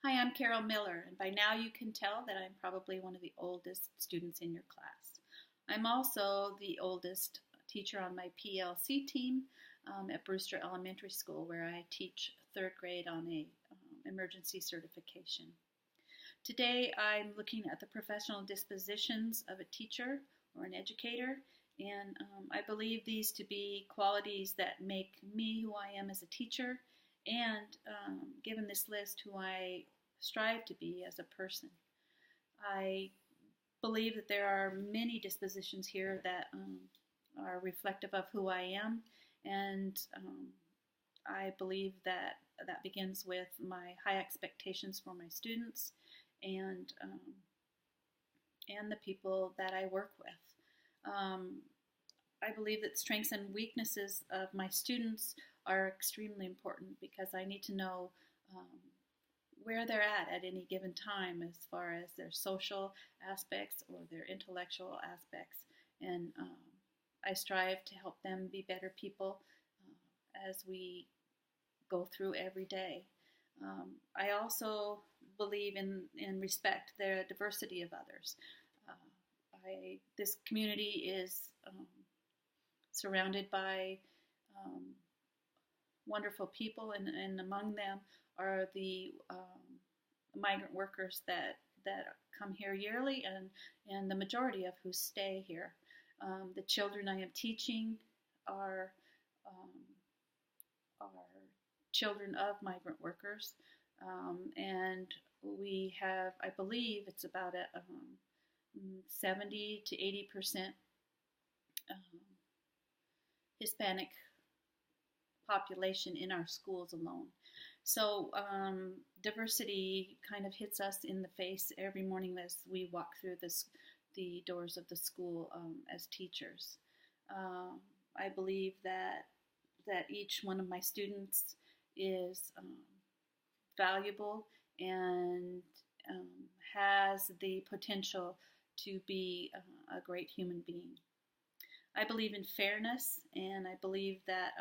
Hi, I'm Carol Miller, and by now you can tell that I'm probably one of the oldest students in your class. I'm also the oldest teacher on my PLC team at Brewster Elementary School, where I teach third grade on a emergency certification. Today I'm looking at the professional dispositions of a teacher or an educator, and I believe these to be qualities that make me who I am as a teacher, and given this list, who I strive to be as a person. I believe that there are many dispositions here that are reflective of who I am, and I believe that that begins with my high expectations for my students and the people that I work with. I believe that strengths and weaknesses of my students are extremely important because I need to know where they're at any given time as far as their social aspects or their intellectual aspects. And I strive to help them be better people as we go through every day. I also believe in respect the diversity of others. This community is surrounded by wonderful people, and among them are the migrant workers that come here yearly, and the majority of who stay here. The children I am teaching are children of migrant workers, and we have, I believe, it's about a 70 to 80% Hispanic population in our schools alone. So diversity kind of hits us in the face every morning as we walk through the doors of the school as teachers. I believe that each one of my students is valuable and has the potential to be a great human being. I believe in fairness, and I believe that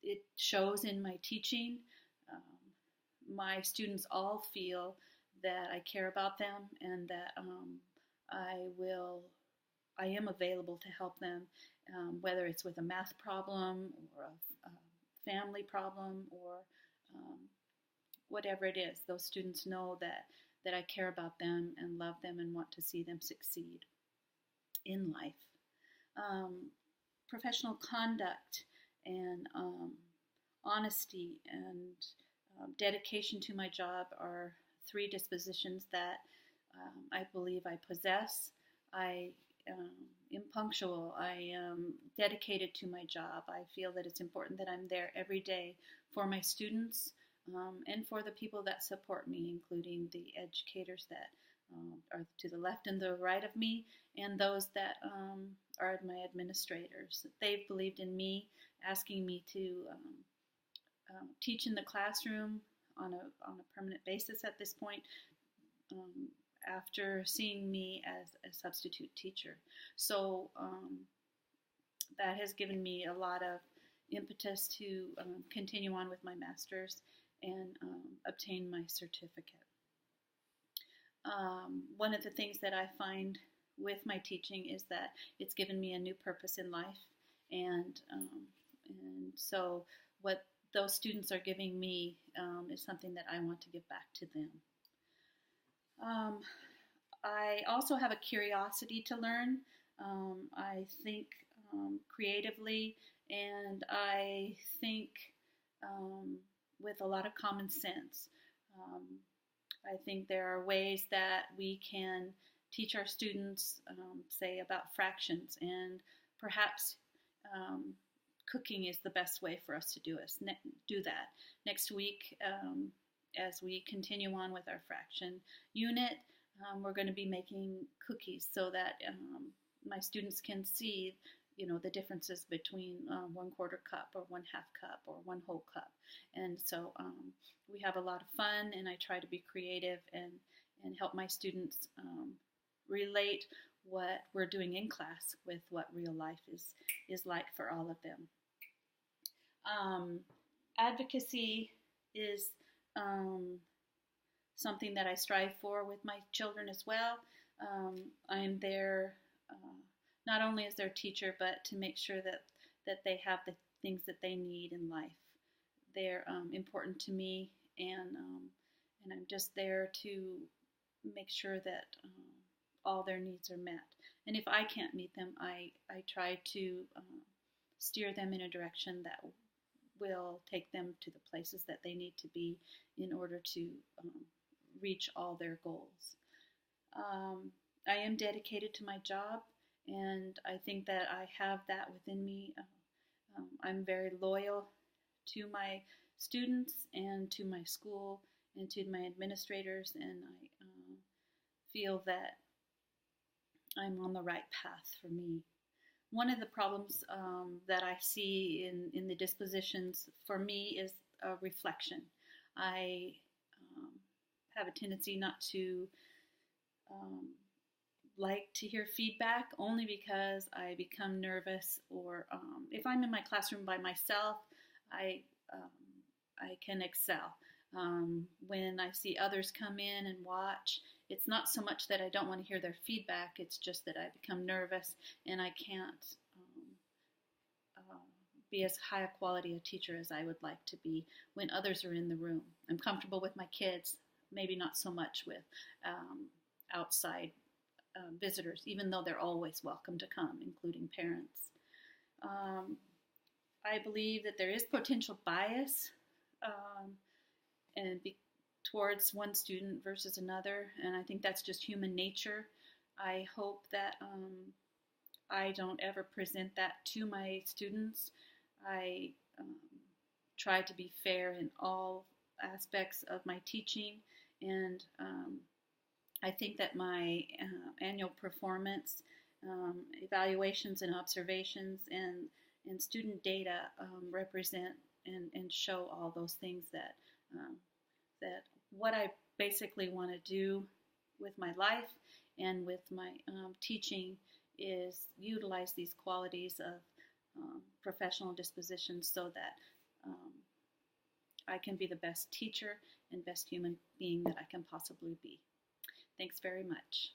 it shows in my teaching. My students all feel that I care about them and that I am available to help them, whether it's with a math problem or a family problem or whatever it is. Those students know that I care about them and love them and want to see them succeed in life. Professional conduct and honesty and dedication to my job are three dispositions that I believe I possess. I am punctual. I am dedicated to my job. I feel that it's important that I'm there every day for my students and for the people that support me, including the educators that are to the left and the right of me, and those that are my administrators. They've believed in me, asking me to teach in the classroom on a permanent basis at this point, after seeing me as a substitute teacher. So that has given me a lot of impetus to continue on with my master's and obtain my certificate. One of the things that I find with my teaching is that it's given me a new purpose in life, and so what those students are giving me is something that I want to give back to them. I also have a curiosity to learn. I think creatively, and I think with a lot of common sense. I think there are ways that we can teach our students, say, about fractions, and perhaps cooking is the best way for us to do that. Next week, as we continue on with our fraction unit, we're going to be making cookies so that my students can see, the differences between 1/4 cup or 1/2 cup or 1 whole cup. And so we have a lot of fun, and I try to be creative and help my students relate what we're doing in class with what real life is like for all of them. Advocacy is something that I strive for with my children as well. I'm there not only as their teacher, but to make sure that they have the things that they need in life. They're important to me, and I'm just there to make sure that all their needs are met. And if I can't meet them, I try to steer them in a direction that will take them to the places that they need to be in order to reach all their goals. I am dedicated to my job, and I think that I have that within me. I'm very loyal to my students and to my school and to my administrators, and I feel that I'm on the right path for me. One of the problems that I see in the dispositions for me is reflection. I have a tendency not to like to hear feedback, only because I become nervous, or if I'm in my classroom by myself, I can excel. When I see others come in and watch, it's not so much that I don't want to hear their feedback, it's just that I become nervous and I can't be as high a quality a teacher as I would like to be when others are in the room. I'm comfortable with my kids, maybe not so much with outside visitors, even though they're always welcome to come, including parents. I believe that there is potential bias and towards one student versus another, and I think that's just human nature. I hope that I don't ever present that to my students. I try to be fair in all aspects of my teaching, and I think that my annual performance evaluations and observations and student data represent and show all those things that what I basically want to do with my life and with my teaching is utilize these qualities of professional disposition so that I can be the best teacher and best human being that I can possibly be. Thanks very much.